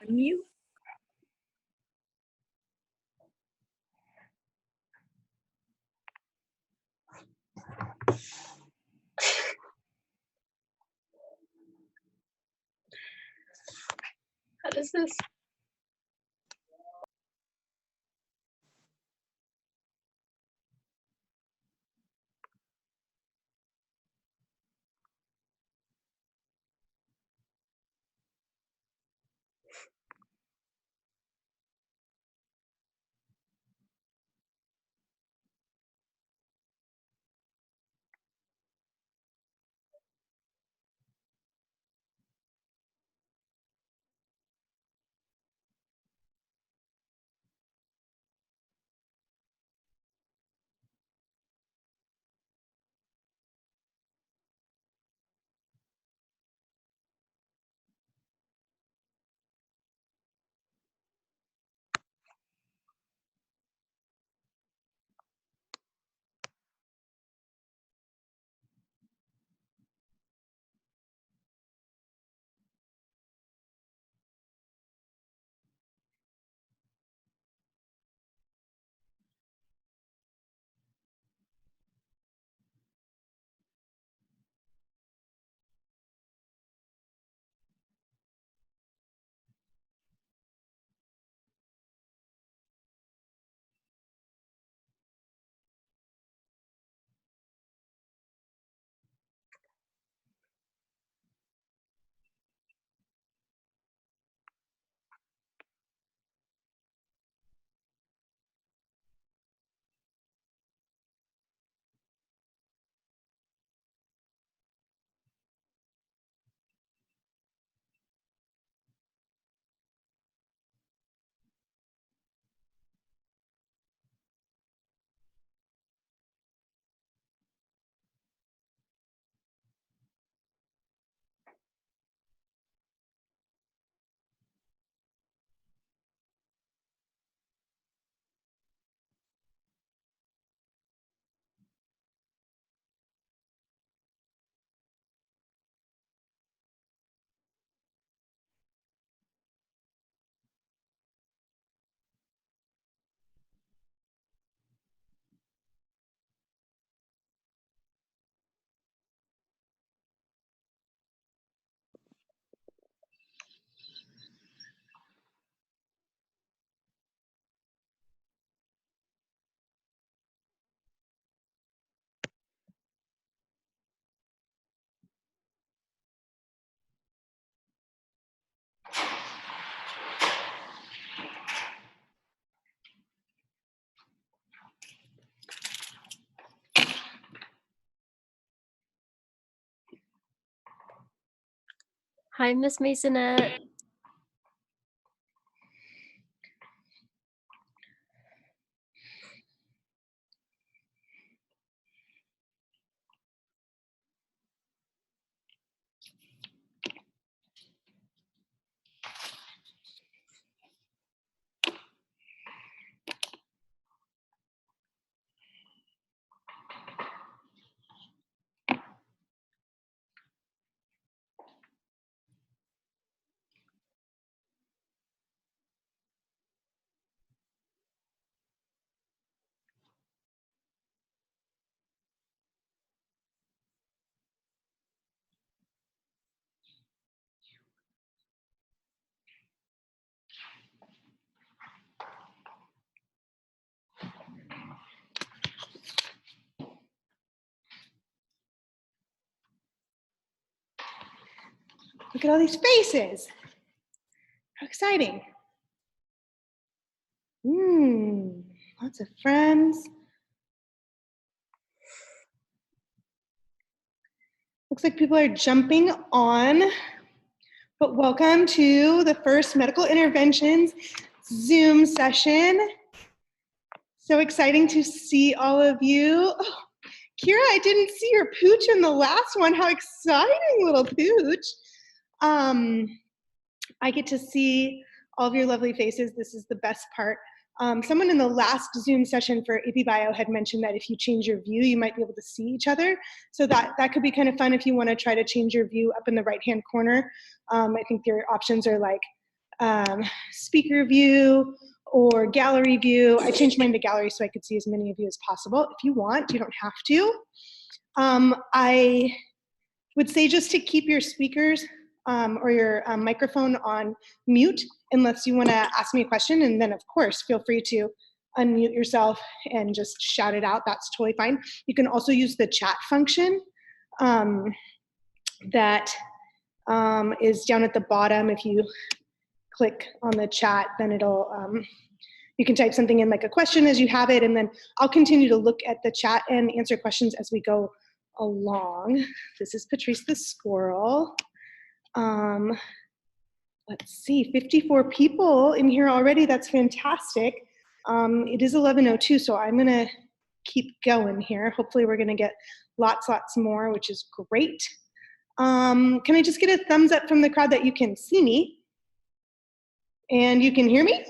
Unmute. How does this? Hi, Miss Masonette. Look at all these faces. How exciting. Lots of friends. Looks like people are jumping on, but welcome to the first Medical Interventions Zoom session. So exciting to see all of you. Oh, Kira, I didn't see your pooch in the last one. How exciting, little pooch. I get to see all of your lovely faces. This is the best part. Someone in the last Zoom session for AP Bio had mentioned that if you change your view, you might be able to see each other. So that could be kind of fun if you want to try to change your view up in the right-hand corner. I think your options are like speaker view or gallery view. I changed mine to gallery so I could see as many of you as possible. If you want, you don't have to. I would say just to keep your speakers or your microphone on mute unless you want to ask me a question, and then of course feel free to unmute yourself and just shout it out. That's totally fine. You can also use the chat function that is down at the bottom. If you click on the chat, then it'll you can type something in like a question as you have it, and then I'll continue to look at the chat and answer questions as we go along. This is Patrice the squirrel. Let's see, 54 people in here already. That's fantastic. It is 11:02, so I'm gonna keep going here. Hopefully we're gonna get lots more, which is great. Can I just get a thumbs up from the crowd that you can see me and you can hear me?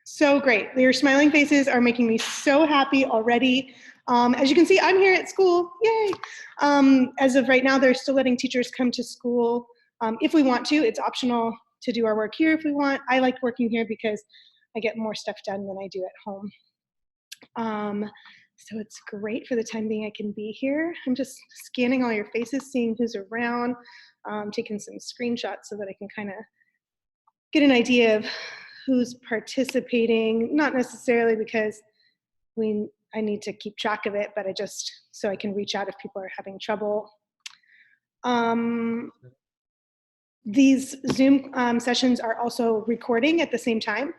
So great. Your smiling faces are making me so happy already. As you can see, I'm here at school. Yay. As of right now, they're still letting teachers come to school if we want to. It's optional to do our work here if we want. I like working here because I get more stuff done than I do at home. So it's great for the time being I can be here. I'm just scanning all your faces, seeing who's around, taking some screenshots so that I can kind of get an idea of who's participating, not necessarily because I need to keep track of it, but so I can reach out if people are having trouble. These Zoom sessions are also recording at the same time.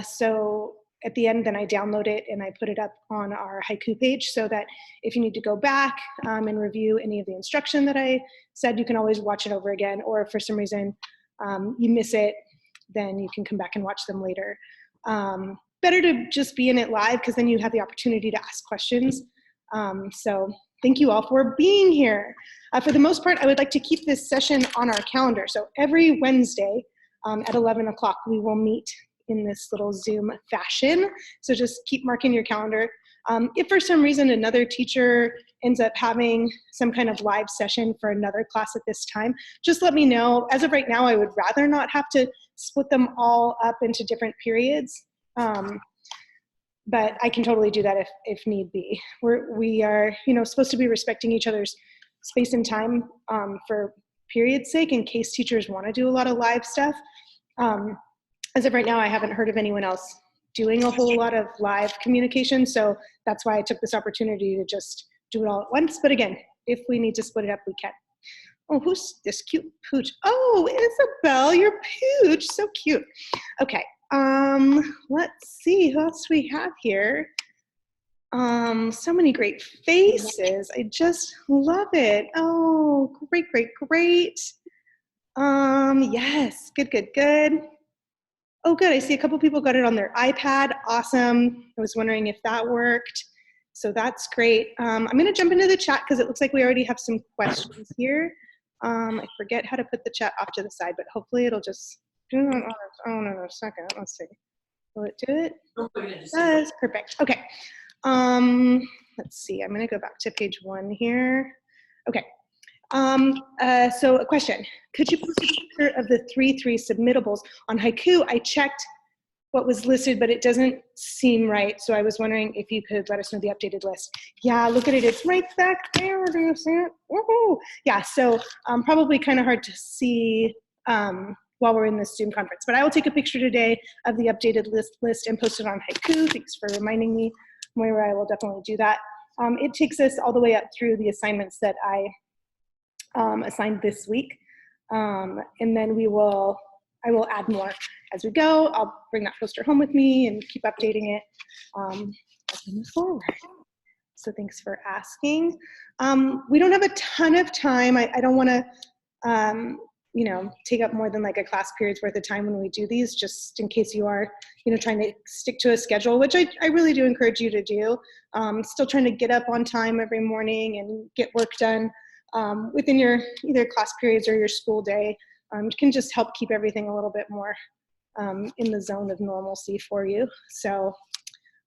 So at the end, then I download it and I put it up on our Haiku page so that if you need to go back and review any of the instruction that I said, you can always watch it over again, or if for some reason you miss it, then you can come back and watch them later. Better to just be in it live because then you have the opportunity to ask questions. So thank you all for being here. For the most part, I would like to keep this session on our calendar. So every Wednesday at 11 o'clock, we will meet in this little Zoom fashion. So just keep marking your calendar. If for some reason another teacher ends up having some kind of live session for another class at this time, just let me know. As of right now, I would rather not have to split them all up into different periods. But I can totally do that if need be. We are, supposed to be respecting each other's space and time for period's sake in case teachers want to do a lot of live stuff. As of right now, I haven't heard of anyone else doing a whole lot of live communication, so that's why I took this opportunity to just do it all at once. But again, if we need to split it up, we can. Oh, who's this cute pooch? Oh, Isabel, your pooch, so cute. Okay, let's see, who else we have here? So many great faces. I just love it. Oh, great. Yes, good. Oh, good, I see a couple people got it on their iPad. Awesome. I was wondering if that worked. So that's great. I'm gonna jump into the chat because it looks like we already have some questions here. I forget how to put the chat off to the side, but hopefully it'll just do it. Oh, no, a second, let's see. Will it do it? It does, perfect, okay. Let's see, I'm gonna go back to page 1 here. Okay, so a question. Could you post a picture of the 3 submittables on Haiku? I checked what was listed, but it doesn't seem right. So I was wondering if you could let us know the updated list. Yeah, look at it, it's right back there. Do you see it? Woohoo! Yeah, so probably kind of hard to see while we're in this Zoom conference, but I will take a picture today of the updated list and post it on Haiku. Thanks for reminding me, Moira, I will definitely do that. It takes us all the way up through the assignments that I assigned this week. And then I will add more as we go. I'll bring that poster home with me and keep updating it as we move forward. So thanks for asking. We don't have a ton of time. I don't want to, take up more than like a class period's worth of time when we do these, just in case you are, trying to stick to a schedule, which I really do encourage you to do. Still trying to get up on time every morning and get work done within your either class periods or your school day. Can just help keep everything a little bit more in the zone of normalcy for you. So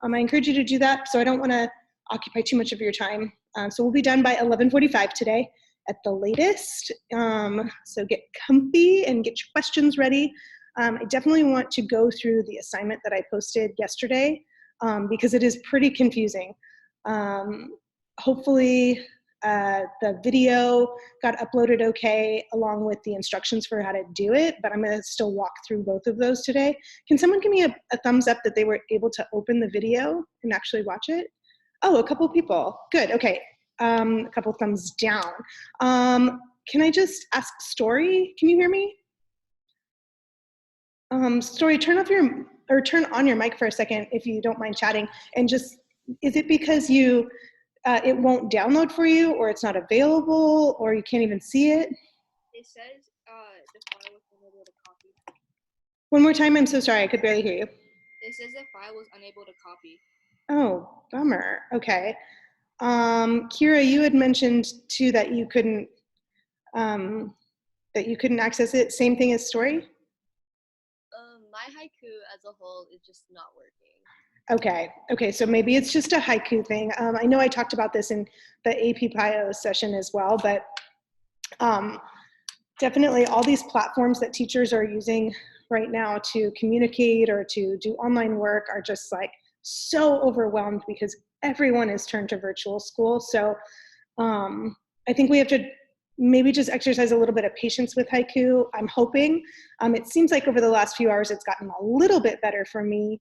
I encourage you to do that. So I don't want to occupy too much of your time. So we'll be done by 11:45 today. at the latest. So get comfy and get your questions ready. I definitely want to go through the assignment that I posted yesterday because it is pretty confusing. Hopefully the video got uploaded okay along with the instructions for how to do it, but I'm going to still walk through both of those today. Can someone give me a thumbs up that they were able to open the video and actually watch it? Oh, a couple people. Good. Okay. A couple thumbs down. Can I just ask Story? Can you hear me? Story, turn on your mic for a second if you don't mind chatting. And just, is it because it won't download for you, or it's not available, or you can't even see it? It says the file was unable to copy. One more time, I'm so sorry, I could barely hear you. It says the file was unable to copy. Oh, bummer. Okay. Kira, you had mentioned too that you couldn't access it. Same thing as Story? My haiku as a whole is just not working. Okay, so maybe it's just a haiku thing. I know I talked about this in the AP Bio session as well, but definitely all these platforms that teachers are using right now to communicate or to do online work are just like so overwhelmed because everyone is turned to virtual school. So I think we have to maybe just exercise a little bit of patience with haiku. I'm hoping. It seems like over the last few hours it's gotten a little bit better for me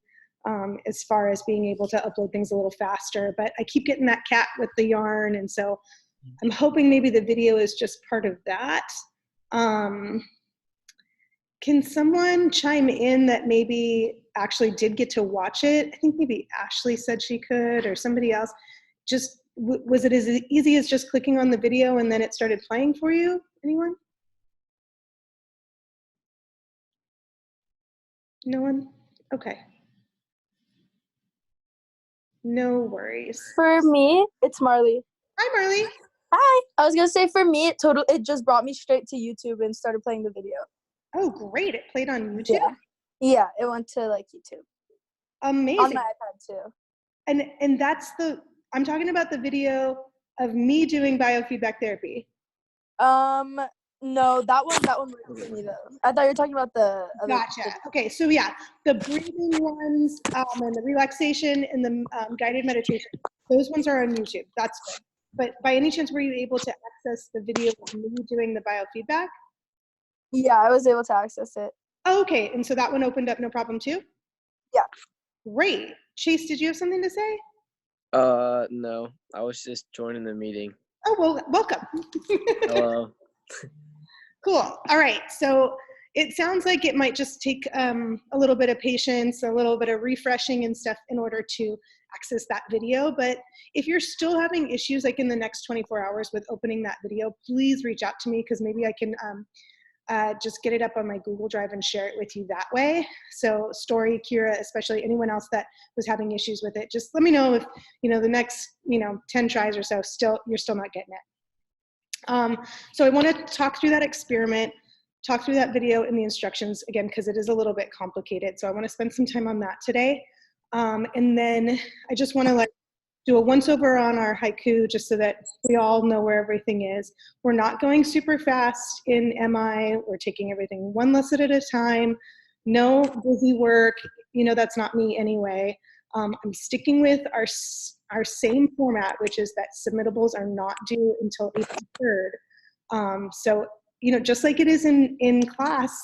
as far as being able to upload things a little faster, but I keep getting that cat with the yarn, and so I'm hoping maybe the video is just part of that. Can someone chime in that maybe actually did get to watch it? I think maybe Ashley said she could, or somebody else. Just, was it as easy as just clicking on the video and then it started playing for you? Anyone? No one? Okay. No worries. For me, it's Marley. Hi, Marley. Hi. I was gonna say for me, it just brought me straight to YouTube and started playing the video. Oh, great. It played on YouTube? Yeah, it went to like YouTube. Amazing. On my iPad too. And that's I'm talking about the video of me doing biofeedback therapy. No, that one worked for me though. I thought you were talking about the other. Gotcha. Okay, so yeah, the breathing ones and the relaxation and the guided meditation, those ones are on YouTube. That's good. But by any chance, were you able to access the video of me doing the biofeedback? Yeah, I was able to access it. Oh, okay, and so that one opened up no problem too? Yeah. Great. Chase, did you have something to say? No, I was just joining the meeting. Oh, well, welcome. Hello. Cool. All right. So it sounds like it might just take a little bit of patience, a little bit of refreshing and stuff in order to access that video. But if you're still having issues like in the next 24 hours with opening that video, please reach out to me because maybe I can just get it up on my Google Drive and share it with you that way. So Story, Kira, especially anyone else that was having issues with it, just let me know if, the next, 10 tries or so, you're still not getting it. So I want to talk through that experiment, talk through that video and the instructions again, because it is a little bit complicated. So I want to spend some time on that today. And then I just want to do a once over on our haiku just so that we all know where everything is. We're not going super fast in MI. We're taking everything one lesson at a time. No busy work. That's not me anyway. I'm sticking with our same format, which is that submittables are not due until April 3rd. So, just like it is in class,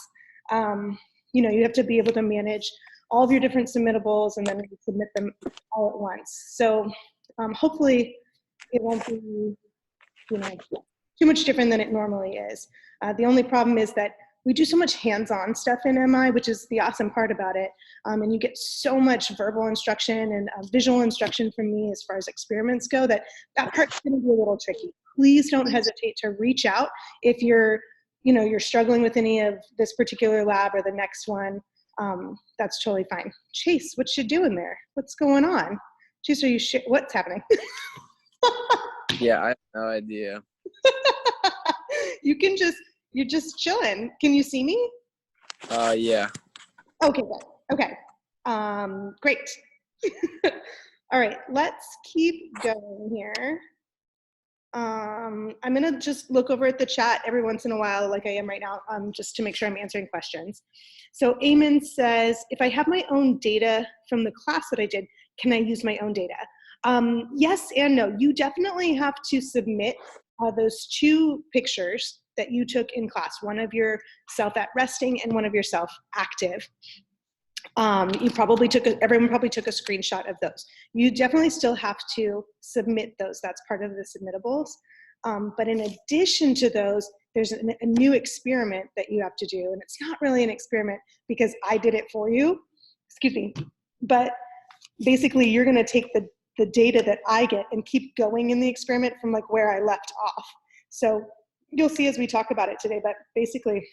you have to be able to manage all of your different submittables and then submit them all at once. So hopefully it won't be, too much different than it normally is. The only problem is that we do so much hands-on stuff in MI, which is the awesome part about it. And you get so much verbal instruction and visual instruction from me as far as experiments go that part's gonna be a little tricky. Please don't hesitate to reach out if you're struggling with any of this particular lab or the next one. That's totally fine. Chase, what you doing there? What's going on? Chase, what's happening? Yeah, I have no idea. You're just chilling. Can you see me? Yeah. Okay, good. Okay. Great. All right, let's keep going here. I'm gonna just look over at the chat every once in a while, like I am right now, just to make sure I'm answering questions. So Eamon says, if I have my own data from the class that I did, can I use my own data? Yes and no. You definitely have to submit those 2 pictures that you took in class, one of yourself at resting and one of yourself active. Everyone probably took a screenshot of those. You definitely still have to submit those. That's part of the submittables. But in addition to those, there's a new experiment that you have to do. And it's not really an experiment because I did it for you, excuse me. But basically you're gonna take the data that I get and keep going in the experiment from like where I left off. So you'll see as we talk about it today, but basically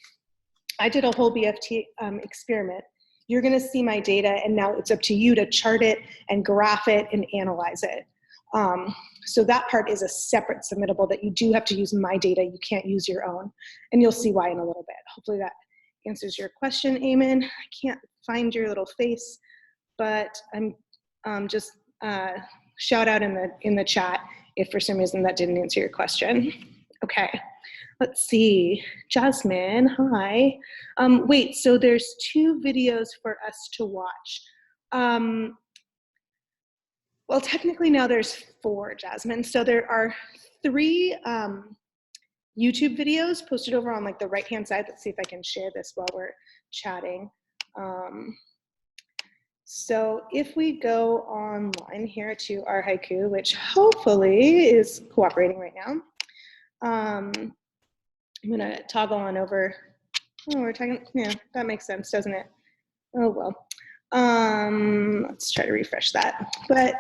I did a whole BFT experiment. You're gonna see my data and now it's up to you to chart it and graph it and analyze it. So that part is a separate submittable that you do have to use my data. You can't use your own. And you'll see why in a little bit. Hopefully that answers your question, Eamon. I can't find your little face, but I'm just shout out in the chat if for some reason that didn't answer your question. Okay. Let's see, Jasmine, hi. Wait, so there's 2 videos for us to watch. Well, technically now there's 4, Jasmine. So there are 3 YouTube videos posted over on like the right-hand side. Let's see if I can share this while we're chatting. So if we go online here to our Haiku, which hopefully is cooperating right now, I'm gonna toggle on over. Oh, we're talking, yeah, that makes sense, doesn't it? Oh, well. Let's try to refresh that. But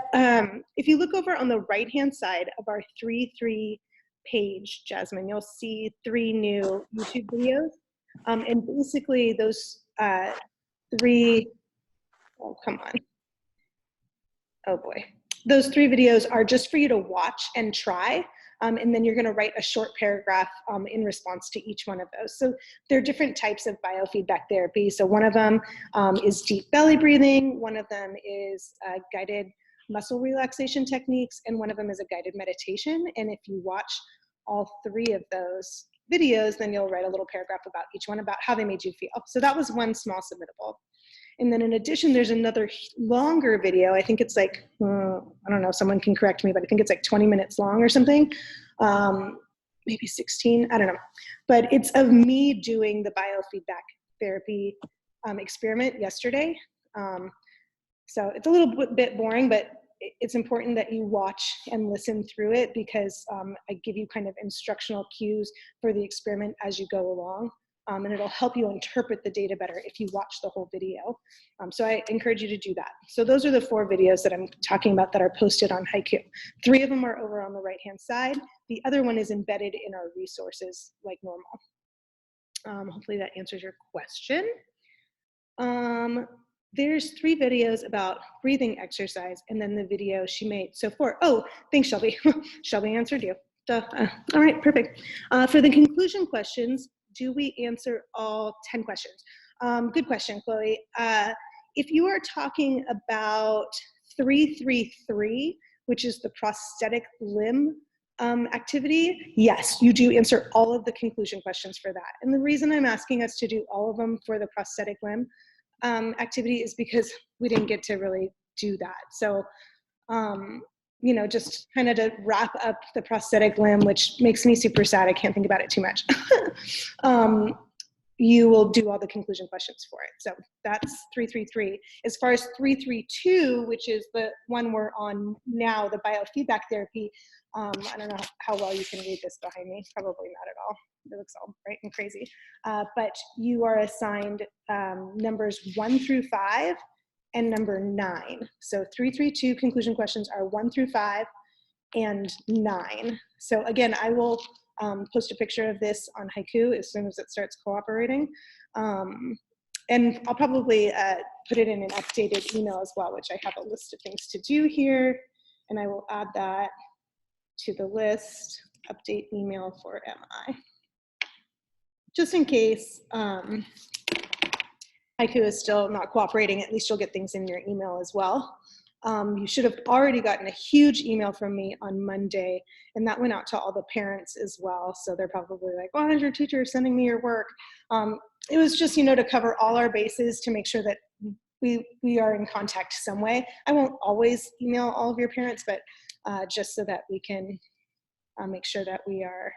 if you look over on the right-hand side of our 3.3 page, Jasmine, you'll see 3 new YouTube videos. And basically those 3, oh, come on. Oh boy. Those 3 videos are just for you to watch and try. And then you're gonna write a short paragraph in response to each one of those. So there are different types of biofeedback therapy. So one of them is deep belly breathing, one of them is guided muscle relaxation techniques, and one of them is a guided meditation. And if you watch all 3 of those videos, then you'll write a little paragraph about each one about how they made you feel. So that was one small submittable. And then in addition, there's another longer video. I think it's like, I don't know, someone can correct me, but I think it's like 20 minutes long or something. Maybe 16, I don't know. But it's of me doing the biofeedback therapy experiment yesterday. So it's a little bit boring, but it's important that you watch and listen through it because I give you kind of instructional cues for the experiment as you go along. And it'll help you interpret the data better if you watch the whole video. So I encourage you to do that. So those are the 4 videos that I'm talking about that are posted on Haiku. 3 of them are over on the right-hand side. The other one is embedded in our resources like normal. Hopefully that answers your question. There's 3 videos about breathing exercise and then the video she made. So 4, oh, thanks Shelby. Shelby answered you. All right, perfect. For the conclusion questions, do we answer all 10 questions? Good question, Chloe. If you are talking about 333, which is the prosthetic limb activity, yes, you do answer all of the conclusion questions for that. And the reason I'm asking us to do all of them for the prosthetic limb activity is because we didn't get to really do that. So, you know, just kind of to wrap up the prosthetic limb, which makes me super sad. I can't think about it too much. You will do all the conclusion questions for it. So that's 333. As far as 332, which is the one we're on now, the biofeedback therapy, I don't know how well you can read this behind me. Probably not at all. It looks all bright and crazy. But you are assigned numbers 1 through 5 and number 9. So 332 conclusion questions are 1 through 5 and 9. So again, I will post a picture of this on Haiku as soon as it starts cooperating. And I'll probably put it in an updated email as well, which I have a list of things to do here. And I will add that to the list, update email for MI. Just in case Haiku is still not cooperating, at least you'll get things in your email as well. You should have already gotten a huge email from me on Monday, and that went out to all the parents as well. So they're probably like, why is your teacher sending me your work? It was just, to cover all our bases to make sure that we are in contact some way. I won't always email all of your parents, but just so that we can make sure that we are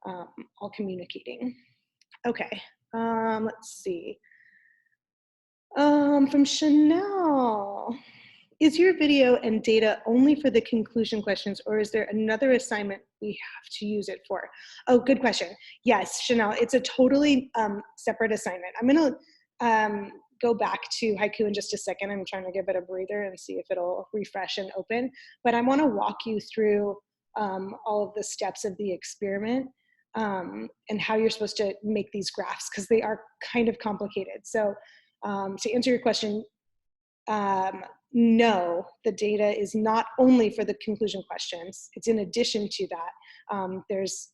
all communicating. Okay, let's see. From Chanel, is your video and data only for the conclusion questions, or is there another assignment we have to use it for? Oh, good question. Yes, Chanel, it's a totally separate assignment. I'm gonna go back to Haiku in just a second. I'm trying to give it a breather and see if it'll refresh and open, but I wanna walk you through all of the steps of the experiment and how you're supposed to make these graphs, because they are kind of complicated. So to answer your question, no, the data is not only for the conclusion questions. It's in addition to that. There's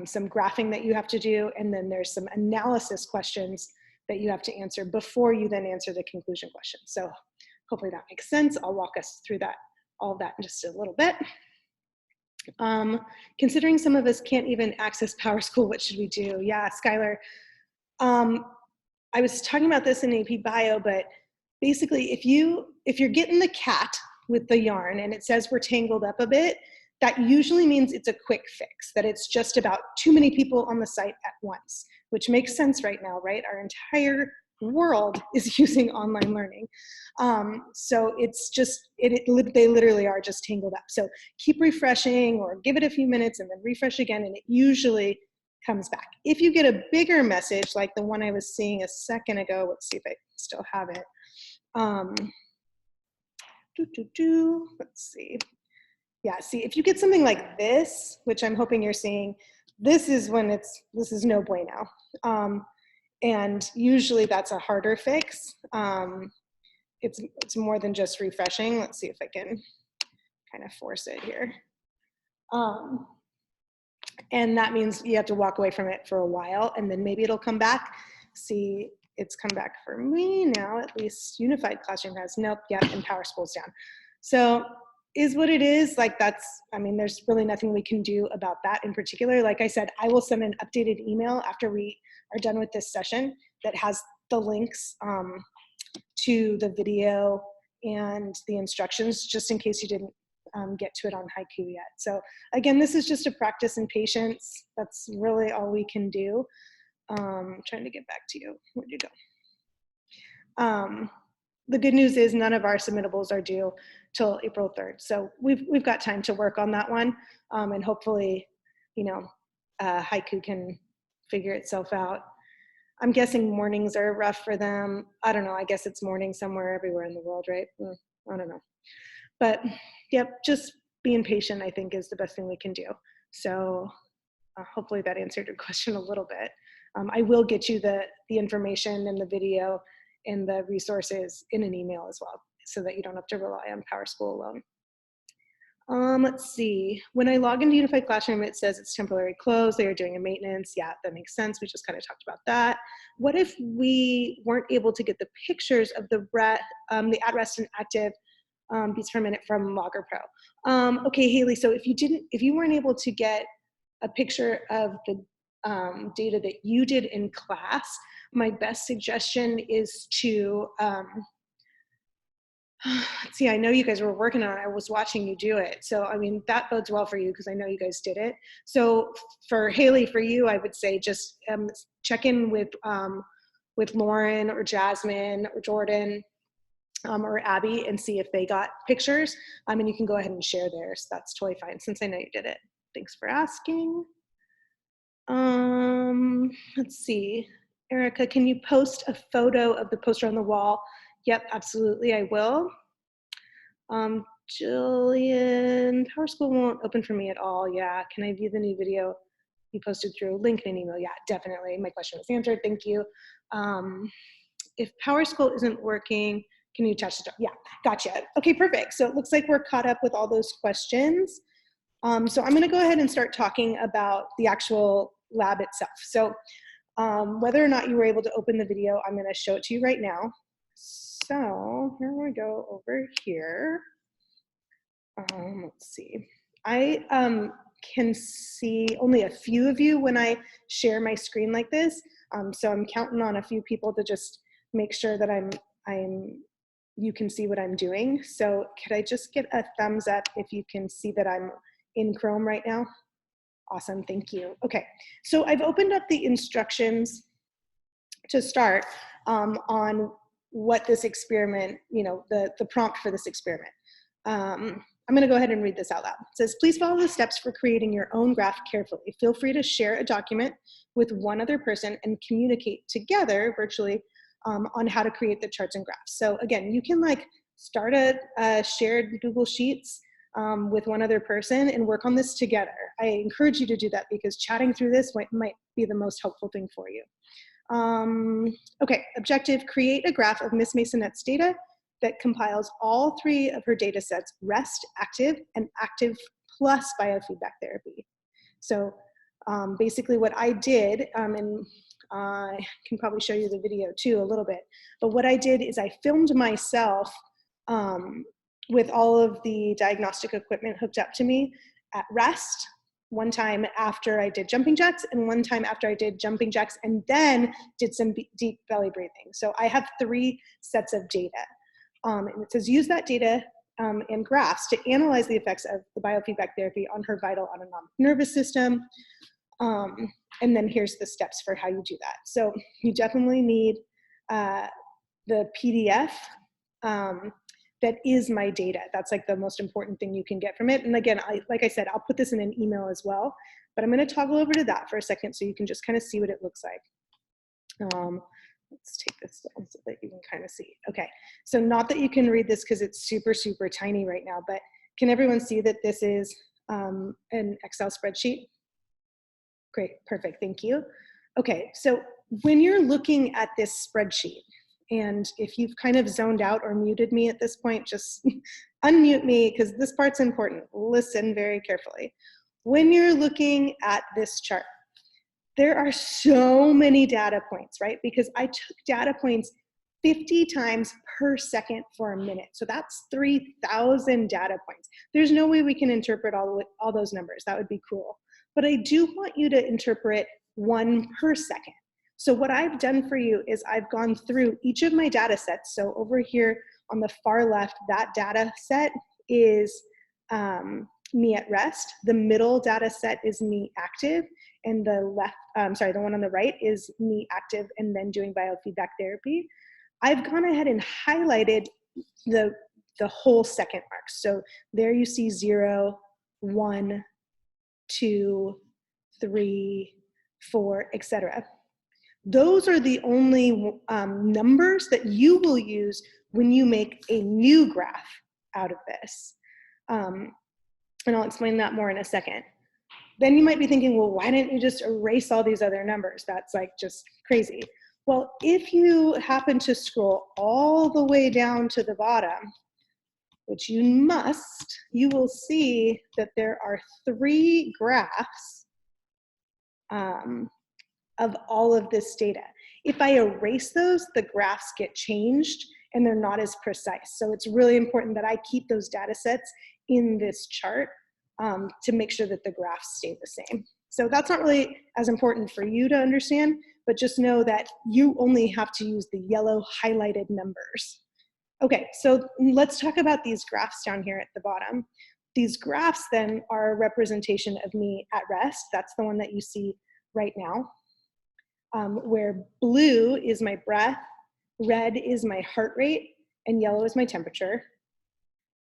some graphing that you have to do, and then there's some analysis questions that you have to answer before you then answer the conclusion question. So hopefully that makes sense. I'll walk us through that, all of that in just a little bit. Considering some of us can't even access PowerSchool, what should we do? Yeah, Skylar. I was talking about this in AP Bio, but basically if you're getting the cat with the yarn and it says we're tangled up a bit, that usually means it's a quick fix, that it's just about too many people on the site at once, which makes sense right now, right? Our entire world is using online learning. So it's just, they literally are just tangled up. So keep refreshing or give it a few minutes and then refresh again, and it usually comes back. If you get a bigger message like the one I was seeing a second ago, let's see if I still have it. Let's see. Yeah, see, if you get something like this, which I'm hoping you're seeing, this is when this is no bueno. And usually that's a harder fix. It's more than just refreshing. Let's see if I can kind of force it here. And that means you have to walk away from it for a while, and then maybe it'll come back. See, it's come back for me now, at least Unified Classroom has. Nope, yep, and PowerSchool's down. So is what it is. Like there's really nothing we can do about that in particular. Like I said, I will send an updated email after we are done with this session that has the links to the video and the instructions, just in case you didn't get to it on Haiku yet. So again, this is just a practice in patience. That's really all we can do. Trying to get back to you. Where'd you go? The good news is none of our submittables are due till April 3rd. So we've got time to work on that one. And hopefully, Haiku can figure itself out. I'm guessing mornings are rough for them. I don't know, I guess it's morning somewhere everywhere in the world, right? I don't know. But yep, just being patient, I think, is the best thing we can do. So hopefully that answered your question a little bit. I will get you the information and the video and the resources in an email as well, so that you don't have to rely on PowerSchool alone. Let's see, when I log into Unified Classroom, it says it's temporarily closed. They are doing a maintenance. Yeah, that makes sense. We just kind of talked about that. What if we weren't able to get the pictures of the at rest and active beats per minute from Logger Pro? Okay, Haley, so if you weren't able to get a picture of the data that you did in class, my best suggestion is to, let's see, I know you guys were working on it. I was watching you do it. So, I mean, that bodes well for you because I know you guys did it. So for Haley, for you, I would say just check in with Lauren or Jasmine or Jordan or Abby and see if they got pictures. And you can go ahead and share theirs. That's totally fine since I know you did it. Thanks for asking. Let's see. Erica, can you post a photo of the poster on the wall? Yep, absolutely, I will. Jillian, PowerSchool won't open for me at all. Yeah, can I view the new video you posted through link and an email? Yeah, definitely. My question was answered, thank you. If PowerSchool isn't working, can you touch it? Yeah, gotcha. Okay, perfect. So it looks like we're caught up with all those questions. So I'm gonna go ahead and start talking about the actual lab itself. So whether or not you were able to open the video, I'm gonna show it to you right now. So here we go over here. Let's see. I can see only a few of you when I share my screen like this. So I'm counting on a few people to just make sure that you can see what I'm doing. So could I just get a thumbs up if you can see that I'm in Chrome right now? Awesome, thank you. Okay, so I've opened up the instructions to start on what this experiment, the prompt for this experiment. I'm going to go ahead and read this out loud. It says, please follow the steps for creating your own graph carefully. Feel free to share a document with one other person and communicate together virtually on how to create the charts and graphs. So again, you can like start a shared Google Sheets with one other person and work on this together. I encourage you to do that because chatting through this might be the most helpful thing for you. Okay, objective, create a graph of Miss Masonette's data that compiles all 3 of her data sets, REST, active, and active plus biofeedback therapy. So basically what I did, and I can probably show you the video too a little bit, but what I did is I filmed myself with all of the diagnostic equipment hooked up to me at rest, one time after I did jumping jacks and one time after I did jumping jacks and then did some deep belly breathing. So I have 3 sets of data. And it says use that data and graphs to analyze the effects of the biofeedback therapy on her vital autonomic nervous system. And then here's the steps for how you do that. So you definitely need the PDF that is my data. That's like the most important thing you can get from it. And again, like I said, I'll put this in an email as well, but I'm gonna toggle over to that for a second so you can just kind of see what it looks like. Let's take this down so that you can kind of see. Okay, so not that you can read this because it's super, super tiny right now, but can everyone see that this is an Excel spreadsheet? Great, perfect, thank you. Okay, so when you're looking at this spreadsheet, and if you've kind of zoned out or muted me at this point, just unmute me because this part's important. Listen very carefully. When you're looking at this chart, there are so many data points, right? Because I took data points 50 times per second for a minute. So that's 3,000 data points. There's no way we can interpret all those numbers. That would be cruel. But I do want you to interpret 1 per second. So what I've done for you is I've gone through each of my data sets. So over here on the far left, that data set is me at rest. The middle data set is me active. And the left, the one on the right is me active and then doing biofeedback therapy. I've gone ahead and highlighted the whole second mark. So there you see 0, 1, 2, 3, 4, etc. Those are the only numbers that you will use when you make a new graph out of this. And I'll explain that more in a second. Then you might be thinking, well, why didn't you just erase all these other numbers? That's like just crazy. Well, if you happen to scroll all the way down to the bottom, which you must, you will see that there are 3 graphs of all of this data. If I erase those, the graphs get changed and they're not as precise. So it's really important that I keep those data sets in this chart to make sure that the graphs stay the same. So that's not really as important for you to understand, but just know that you only have to use the yellow highlighted numbers. Okay, so let's talk about these graphs down here at the bottom. These graphs then are a representation of me at rest. That's the one that you see right now, where blue is my breath, red is my heart rate, and yellow is my temperature.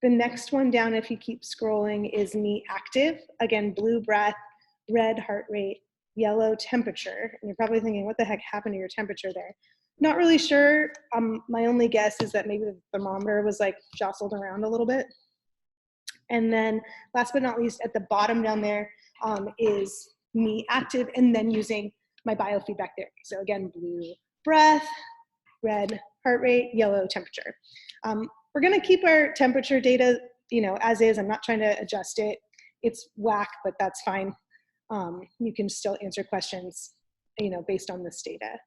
The next one down, if you keep scrolling, is me active. Again, blue breath, red heart rate, yellow temperature. And you're probably thinking, what the heck happened to your temperature there? Not really sure. My only guess is that maybe the thermometer was like jostled around a little bit. And then last but not least, at the bottom down there is me active and then using my biofeedback therapy. So again, blue breath, red heart rate, yellow temperature. We're gonna keep our temperature data, as is. I'm not trying to adjust it. It's whack, but that's fine. You can still answer questions, based on this data.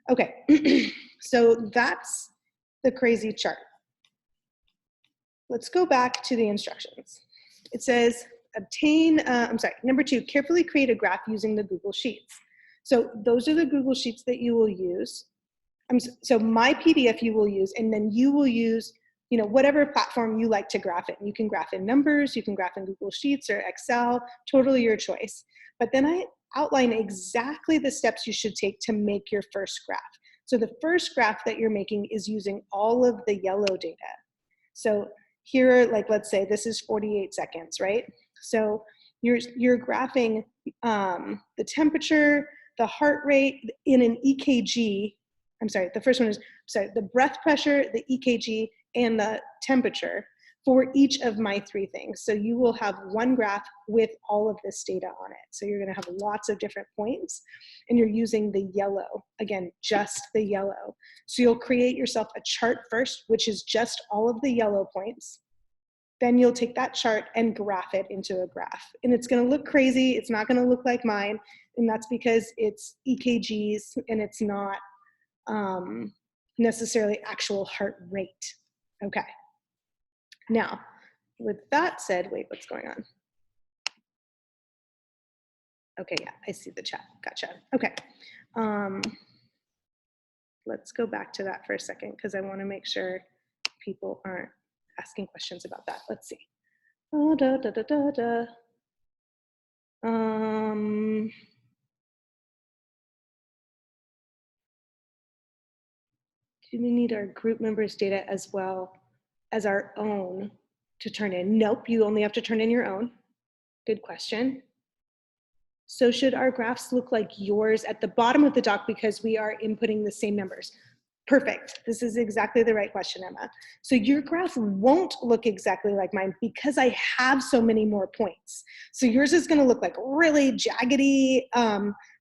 Okay, so that's the crazy chart. Let's go back to the instructions. It says number 2, carefully create a graph using the Google Sheets. So those are the Google Sheets that you will use. So my PDF you will use, and then you will use, whatever platform you like to graph in. You can graph in numbers, you can graph in Google Sheets or Excel, totally your choice. But then I outline exactly the steps you should take to make your first graph. So the first graph that you're making is using all of the yellow data. So here, like, let's say this is 48 seconds, right? So you're graphing the temperature, the heart rate in an EKG. I'm sorry, the first one is, the breath pressure, the EKG, and the temperature for each of my 3 things. So you will have one graph with all of this data on it. So you're gonna have lots of different points, and you're using the yellow, again, just the yellow. So you'll create yourself a chart first, which is just all of the yellow points. Then you'll take that chart and graph it into a graph. And it's gonna look crazy, it's not gonna look like mine, and that's because it's EKGs and it's not necessarily actual heart rate. Okay. Now, with that said, wait, what's going on? Okay, yeah, I see the chat. Gotcha. Okay. Let's go back to that for a second because I want to make sure people aren't asking questions about that. Let's see. Oh, do we need our group members' data as well as our own to turn in? Nope, you only have to turn in your own. Good question. So should our graphs look like yours at the bottom of the doc because we are inputting the same numbers? Perfect. This is exactly the right question, Emma. So your graph won't look exactly like mine because I have so many more points. So yours is going to look like really jaggedy,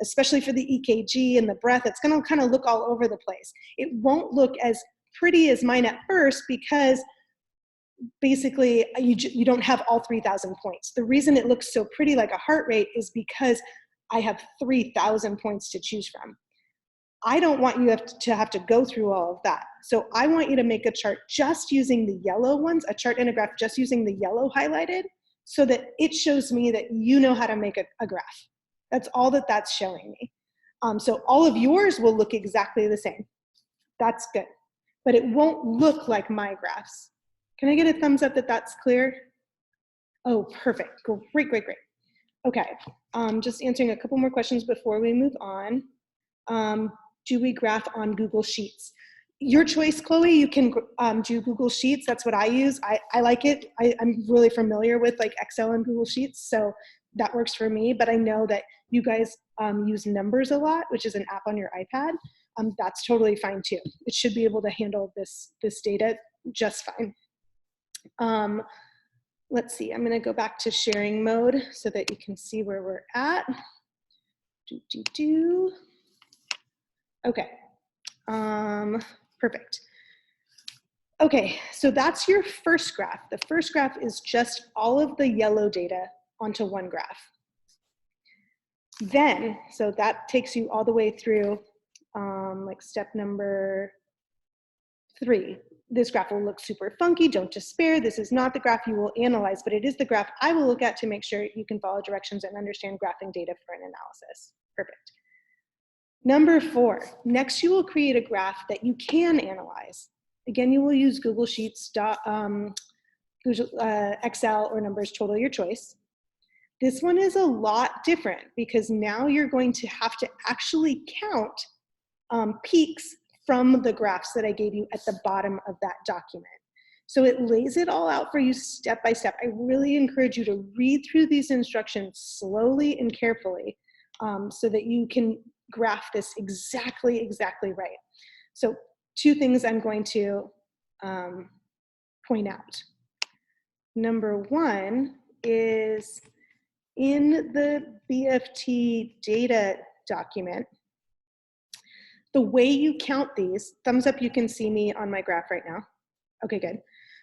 especially for the EKG and the breath. It's going to kind of look all over the place. It won't look as pretty as mine at first because basically you don't have all 3,000 points. The reason it looks so pretty like a heart rate is because I have 3,000 points to choose from. I don't want you to have to go through all of that. So I want you to make a chart just using the yellow ones, a chart and a graph just using the yellow highlighted, so that it shows me that you know how to make a graph. That's all that that's showing me. So all of yours will look exactly the same. That's good. But it won't look like my graphs. Can I get a thumbs up that that's clear? Oh, perfect. Great, great, great. Okay. Just answering a couple more questions before we move on. Do we graph on Google Sheets? Your choice, Chloe. You can do Google Sheets. That's what I use. I like it. I'm really familiar with like Excel and Google Sheets, so that works for me. But I know that you guys use Numbers a lot, which is an app on your iPad. That's totally fine too. It should be able to handle this data just fine. Let's see. I'm going to go back to sharing mode so that you can see where we're at. Okay, perfect. Okay, so that's your first graph. The first graph is just all of the yellow data onto one graph. Then, so that takes you all the way through like step number 3. This graph will look super funky, don't despair. This is not the graph you will analyze, but it is the graph I will look at to make sure you can follow directions and understand graphing data for an analysis. Perfect. Number 4, next you will create a graph that you can analyze. Again, you will use Google Sheets, Excel, or Numbers, totally your choice. This one is a lot different because now you're going to have to actually count peaks from the graphs that I gave you at the bottom of that document. So it lays it all out for you step by step. I really encourage you to read through these instructions slowly and carefully so that you can graph this exactly right. So 2 things I'm going to point out. Number 1 is in the BFT data document, the way you count these, thumbs up, you can see me on my graph right now. Okay, good.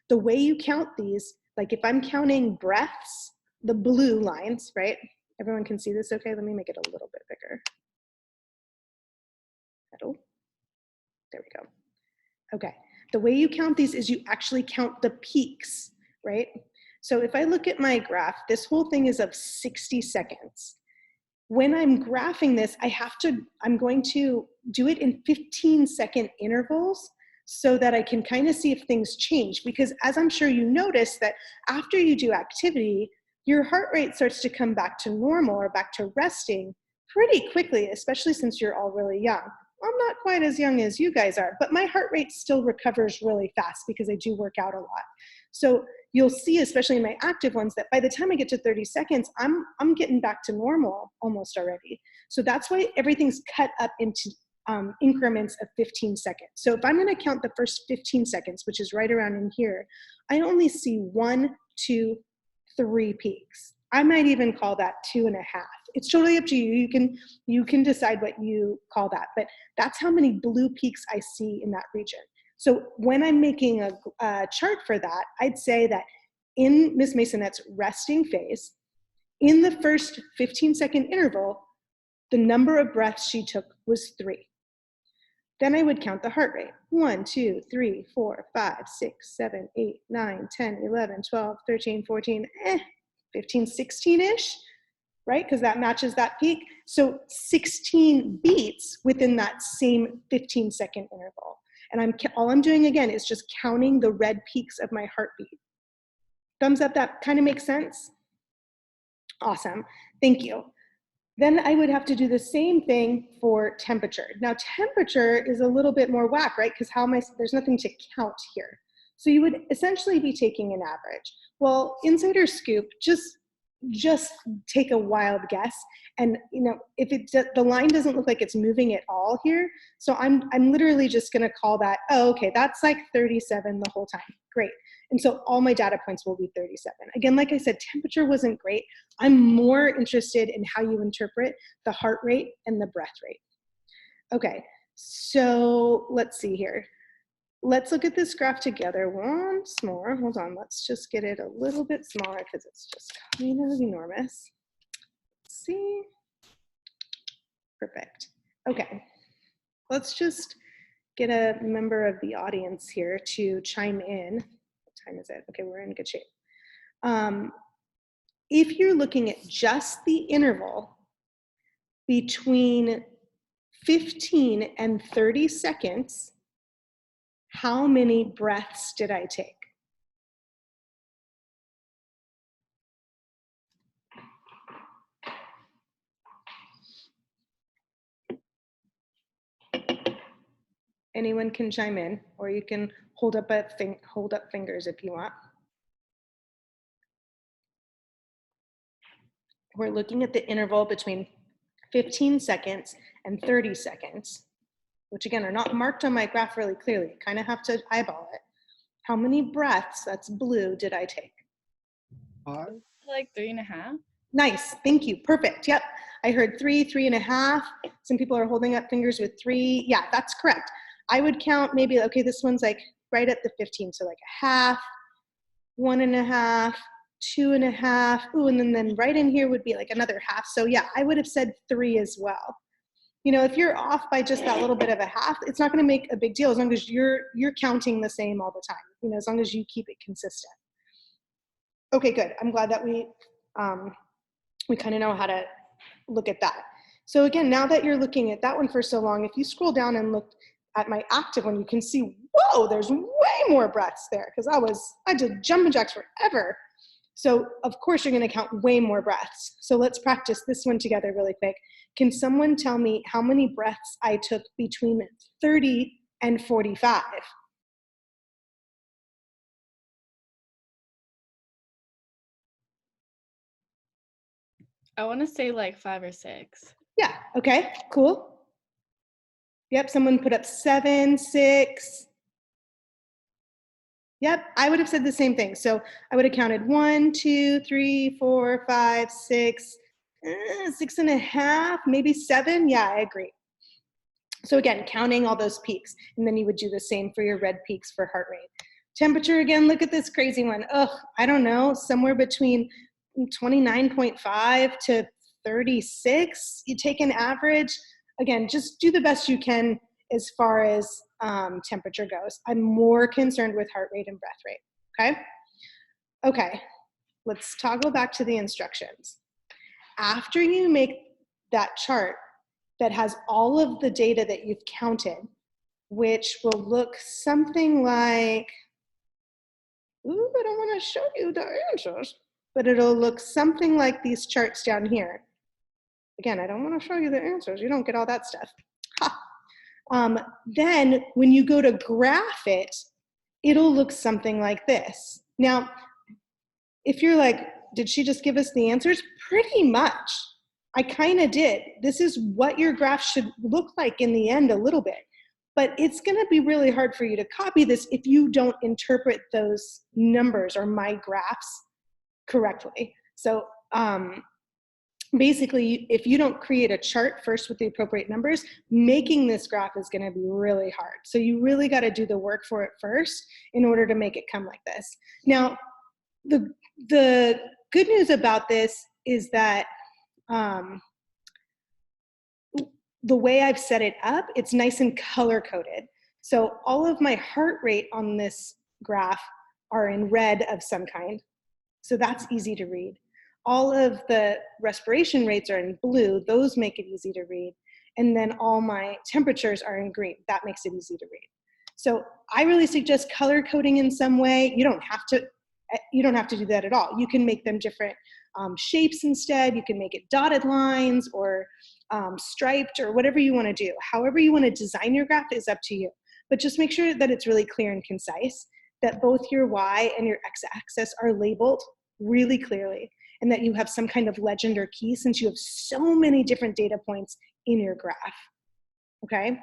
The way you count these, like if I'm counting breaths, the blue lines, right? Everyone can see this okay? Let me make it a little bit bigger. There we go. Okay. the way you count these is you actually count the peaks, right? So if I look at my graph, this whole thing is of 60 seconds. When I'm graphing this, I'm going to do it in 15-second intervals so that I can kind of see if things change. Because as I'm sure you notice that after you do activity, your heart rate starts to come back to normal or back to resting pretty quickly, especially since you're all really young. I'm not quite as young as you guys are, but my heart rate still recovers really fast because I do work out a lot. So you'll see, especially in my active ones, that by the time I get to 30 seconds, I'm getting back to normal almost already. So that's why everything's cut up into increments of 15 seconds. So if I'm gonna count the first 15 seconds, which is right around in here, I only see 1, 2, 3 peaks. I might even call that 2.5. It's totally up to you. You can decide what you call that, but that's how many blue peaks I see in that region. So when I'm making a chart for that, I'd say that in Miss Masonette's resting phase, in the first 15-second interval, the number of breaths she took was 3. Then I would count the heart rate. 1, 2, 3, 4, 5, 6, 7, 8, 9, 10, 11, 12, 13, 14, 15, 16-ish, right? Because that matches that peak. So 16 beats within that same 15-second interval. And all I'm doing again is just counting the red peaks of my heartbeat. Thumbs up, that kind of makes sense? Awesome, thank you. Then I would have to do the same thing for temperature. Now temperature is a little bit more whack, right? Because there's nothing to count here. So you would essentially be taking an average. Well, insider scoop, just take a wild guess. And if the line doesn't look like it's moving at all here, so I'm literally just gonna call that, oh, okay, that's like 37 the whole time, great. And so all my data points will be 37. Again, like I said, temperature wasn't great. I'm more interested in how you interpret the heart rate and the breath rate. Okay, so let's see here. Let's look at this graph together once more. Hold on, let's just get it a little bit smaller because it's just kind of enormous. Let's see, perfect. Okay, let's just get a member of the audience here to chime in. What time is it? Okay, we're in good shape. If you're looking at just the interval between 15 and 30 seconds, how many breaths did I take? Anyone can chime in, or you can hold up fingers if you want. We're looking at the interval between 15 seconds and 30 seconds, which again are not marked on my graph really clearly. You kind of have to eyeball it. How many breaths, that's blue, did I take? Like 3.5. Nice, thank you, perfect, yep. I heard 3, 3.5. Some people are holding up fingers with 3. Yeah, that's correct. I would count maybe, okay, this one's like right at the 15, so like a half, 1.5, 2.5. Ooh, and then right in here would be like another half. So yeah, I would have said 3 as well. If you're off by just that little bit of a half, it's not going to make a big deal as long as you're counting the same all the time. As long as you keep it consistent. Okay, good. I'm glad that we kind of know how to look at that. So again, now that you're looking at that one for so long, if you scroll down and look at my active one, you can see, whoa, there's way more breaths there because I did jumping jacks forever. So of course you're going to count way more breaths. So let's practice this one together really quick. Can someone tell me how many breaths I took between 30 and 45? I want to say like 5 or 6. Yeah, okay, cool. Yep, someone put up 7, 6. Yep, I would have said the same thing. So I would have counted 1, 2, 3, 4, 5, 6, 6.5, maybe 7. Yeah, I agree. So again, counting all those peaks, and then you would do the same for your red peaks for heart rate. Temperature, again, look at this crazy one. I don't know, somewhere between 29.5 to 36. You take an average. Again, just do the best you can as far as temperature goes. I'm more concerned with heart rate and breath rate, okay? Okay, let's toggle back to the instructions. After you make that chart that has all of the data that you've counted, which will look something like, ooh, I don't want to show you the answers, but it'll look something like these charts down here. Again, I don't want to show you the answers. You don't get all that stuff. Ha. Then when you go to graph it, it'll look something like this. Now, if you're like, did she just give us the answers? Pretty much. I kind of did. This is what your graph should look like in the end a little bit. But it's going to be really hard for you to copy this if you don't interpret those numbers or my graphs correctly. So basically, if you don't create a chart first with the appropriate numbers, making this graph is going to be really hard. So you really got to do the work for it first in order to make it come like this. Now, the good news about this is that the way I've set it up, it's nice and color-coded. So all of my heart rate on this graph are in red of some kind. So that's easy to read. All of the respiration rates are in blue. Those make it easy to read. And then all my temperatures are in green. That makes it easy to read. So I really suggest color coding in some way. You don't have to do that at all. You can make them different shapes instead. You can make it dotted lines or striped or whatever you want to do. However you want to design your graph is up to you. But just make sure that it's really clear and concise, that both your Y and your X-axis are labeled really clearly, and that you have some kind of legend or key since you have so many different data points in your graph, okay?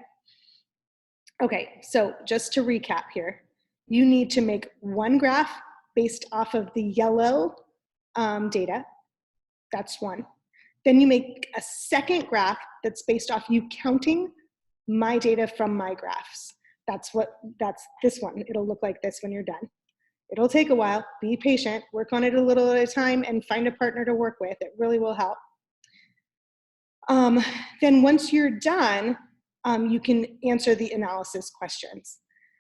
Okay, so just to recap here, you need to make one graph based off of the yellow data. That's one. Then you make a second graph that's based off you counting my data from my graphs. That's this one. It'll look like this when you're done. It'll take a while. Be patient. Work on it a little at a time and find a partner to work with. It really will help. Then once you're done, you can answer the analysis questions.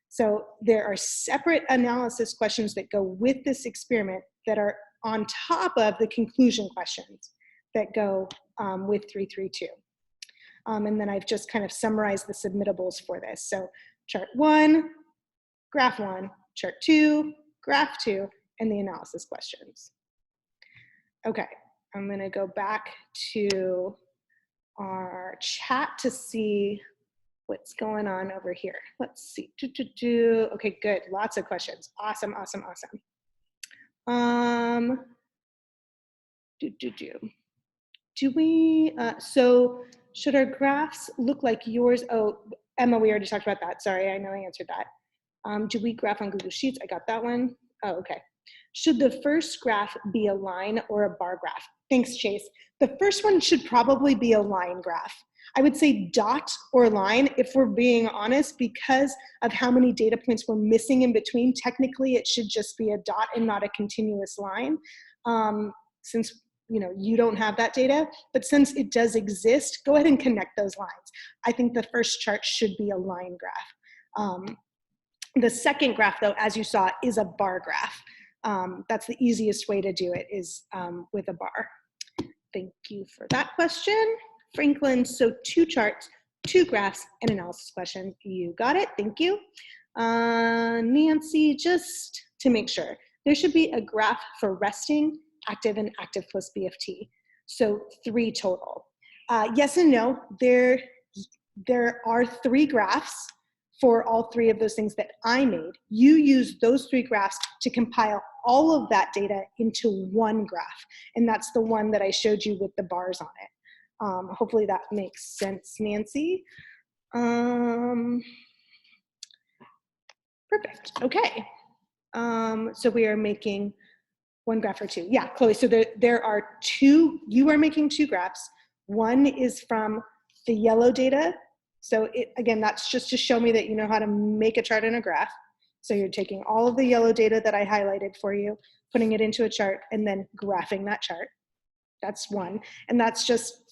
So there are separate analysis questions that go with this experiment that are on top of the conclusion questions that go with 332. And then I've just kind of summarized the submittables for this. So chart 1, graph 1, chart 2, graph 2, and the analysis questions. Okay, I'm going to go back to our chat to see what's going on over here. Let's see. Okay, good. Lots of questions. Awesome, awesome, awesome. Do we, so should our graphs look like yours? Oh, Emma, we already talked about that. Sorry, I know I answered that. Do we graph on Google Sheets? I got that one. Oh, okay. Should the first graph be a line or a bar graph? Thanks, Chase. The first one should probably be a line graph. I would say dot or line, if we're being honest, because of how many data points we're missing in between. Technically, it should just be a dot and not a continuous line, since you don't have that data. But since it does exist, go ahead and connect those lines. I think the first chart should be a line graph. The second graph, though, as you saw, is a bar graph. That's the easiest way to do it, is with a bar. Thank you for that question, Franklin. So 2 charts, 2 graphs, and analysis question. You got it, thank you. Nancy, just to make sure, there should be a graph for resting, active, and active plus BFT. So 3 total. Yes and no, there are 3 graphs for all 3 of those things that I made. You use those 3 graphs to compile all of that data into one graph. And that's the one that I showed you with the bars on it. Hopefully that makes sense, Nancy. Perfect, okay. So we are making 1 graph or 2. Yeah, Chloe, so there are 2, you are making 2 graphs. One is from the yellow data. So again, that's just to show me that you know how to make a chart and a graph. So you're taking all of the yellow data that I highlighted for you, putting it into a chart, and then graphing that chart. That's one. And that's just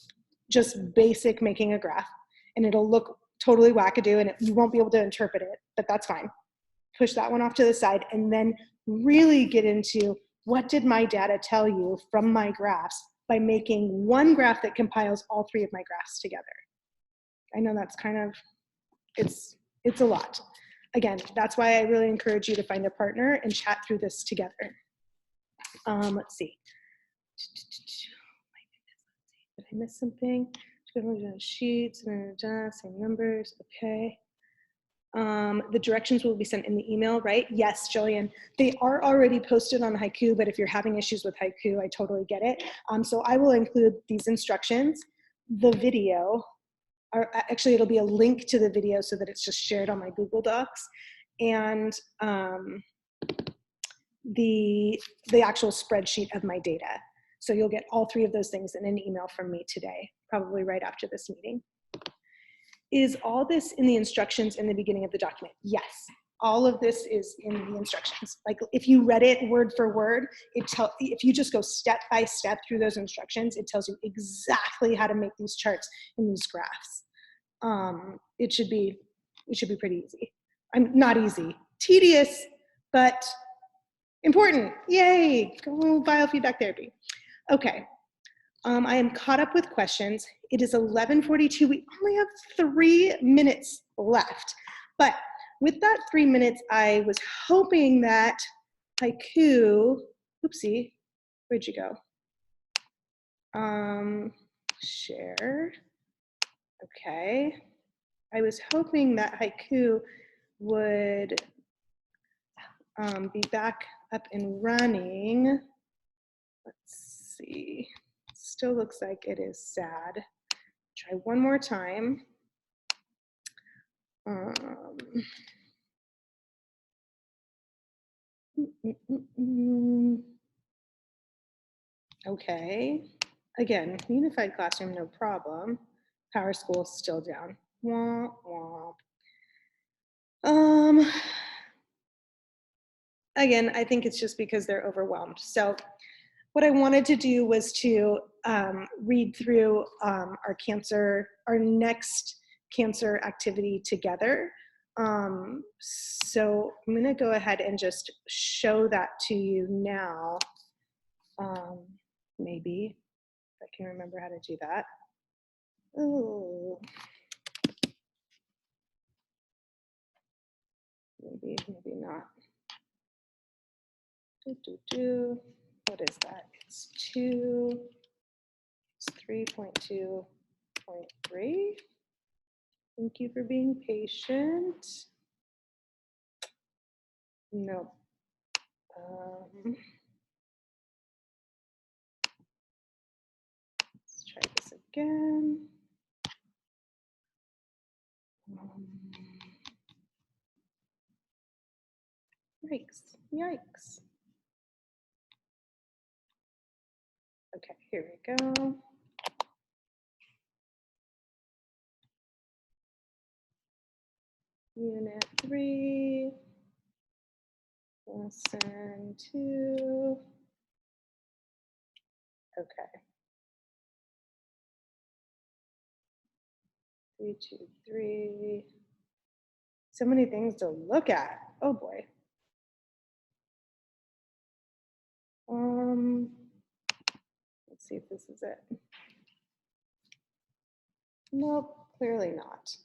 basic making a graph. And it'll look totally wackadoo and you won't be able to interpret it, but that's fine. Push that one off to the side and then really get into what did my data tell you from my graphs by making one graph that compiles all three of my graphs together. I know that's kind of, it's a lot. Again, that's why I really encourage you to find a partner and chat through this together. Let's see. Did I miss something? Sheets, same numbers, okay. The directions will be sent in the email, right? Yes, Jillian. They are already posted on Haiku, but if you're having issues with Haiku, I totally get it. So I will include these instructions, the video, or actually it'll be a link to the video so that it's just shared on my Google Docs, and the actual spreadsheet of my data. So you'll get all three of those things in an email from me today, probably right after this meeting. Is all this in the instructions in the beginning of the document? Yes, all of this is in the instructions. Like if you read it word for word, if you just go step by step through those instructions, it tells you exactly how to make these charts and these graphs. It should be pretty easy. Not easy, tedious, but important. Yay, go biofeedback therapy. Okay. I am caught up with questions. It is 11:42. We only have 3 minutes left. But with that 3 minutes, I was hoping that Haiku, oopsie, where'd you go? Share. Okay. I was hoping that Haiku would be back up and running. Let's see. Still looks like it is sad. Try one more time. Okay. Again, unified classroom, no problem. PowerSchool still down. Womp womp. Again, I think it's just because they're overwhelmed. So what I wanted to do was to read through our next cancer activity together. So I'm gonna go ahead and just show that to you now. Maybe, if I can remember how to do that. Oh. Maybe not. What is that? It's 3.2.3. Thank you for being patient. No. Let's try this again. Yikes. Okay, here we go. Unit 3, lesson 2. Okay. 3, 2, 3. So many things to look at. Oh boy. Let's see if this is it. Nope, clearly not.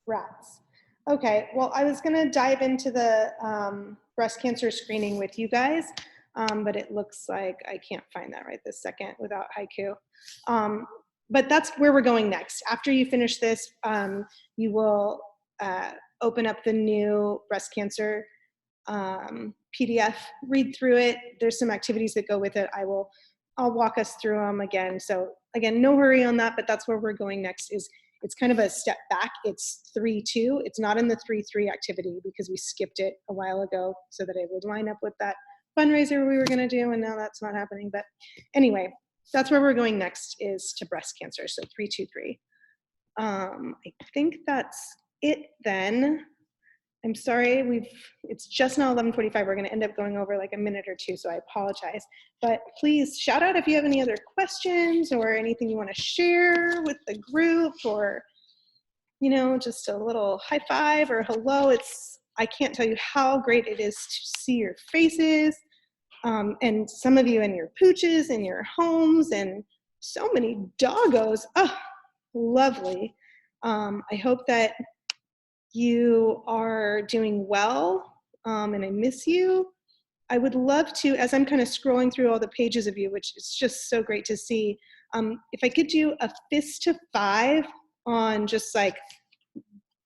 Rats. Okay, well, I was gonna dive into the breast cancer screening with you guys, but it looks like I can't find that right this second without Haiku. But that's where we're going next. After you finish this, you will open up the new breast cancer PDF, read through it. There's some activities that go with it. I'll walk us through them again. So again, no hurry on that, but that's where we're going next. It's kind of a step back. It's 3-2. It's not in the 3-3 activity because we skipped it a while ago so that it would line up with that fundraiser we were gonna do, and now that's not happening. But anyway, that's where we're going next, is to breast cancer, so 3-2-3. I think that's it then. I'm sorry, it's just now 11:45. We're going to end up going over like a minute or two, so I apologize. But please shout out if you have any other questions or anything you want to share with the group, or, you know, just a little high five or hello. I can't tell you how great it is to see your faces, and some of you in your pooches in your homes, and so many doggos. Oh, lovely. I hope that you are doing well, and I miss you. I would love to, as I'm kind of scrolling through all the pages of you, which is just so great to see, if I could do a fist to 5 on just like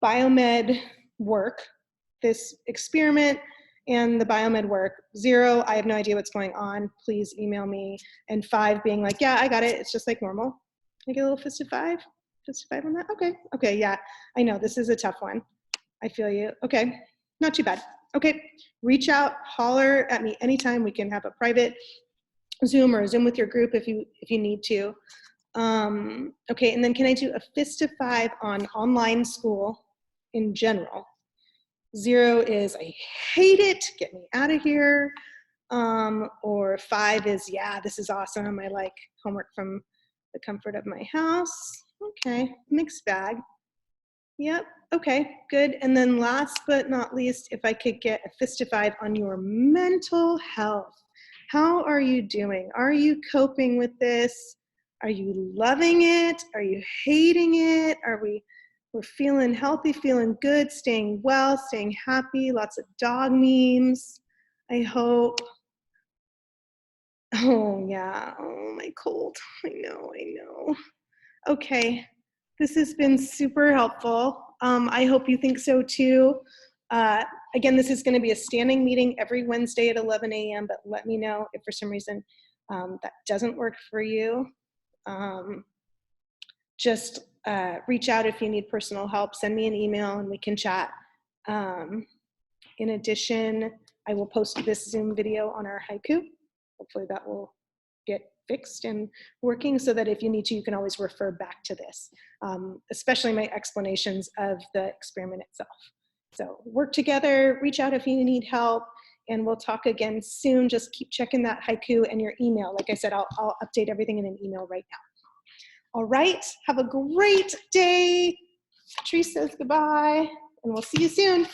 biomed work, this experiment and the biomed work. 0, I have no idea what's going on, please email me. And 5 being like, yeah, I got it, it's just like normal. Can I get a little fist to 5? Fist to 5 on that? Okay, yeah, I know, this is a tough one. I feel you. Okay, not too bad. Okay, reach out, holler at me anytime. We can have a private Zoom or a Zoom with your group if you need to. Okay, and then can I do a fist to 5 on online school in general? 0 is I hate it, get me out of here. Or 5 is, yeah, this is awesome. I like homework from the comfort of my house. Okay, mixed bag. Yep, okay, good. And then last but not least, if I could get a fist to 5 on your mental health. How are you doing? Are you coping with this? Are you loving it? Are you hating it? We're feeling healthy, feeling good, staying well, staying happy, lots of dog memes, I hope. Oh yeah, oh my cold, I know. Okay, this has been super helpful. I hope you think so too. Again, this is gonna be a standing meeting every Wednesday at 11 a.m., but let me know if for some reason that doesn't work for you. Just reach out if you need personal help, send me an email and we can chat. In addition, I will post this Zoom video on our haiku. Hopefully that will get fixed and working so that if you need to, you can always refer back to this, especially my explanations of the experiment itself. So work together, reach out if you need help, and we'll talk again soon. Just keep checking that haiku and your email. Like I said, I'll update everything in an email right now. All right, have a great day. Patrice says goodbye, and we'll see you soon.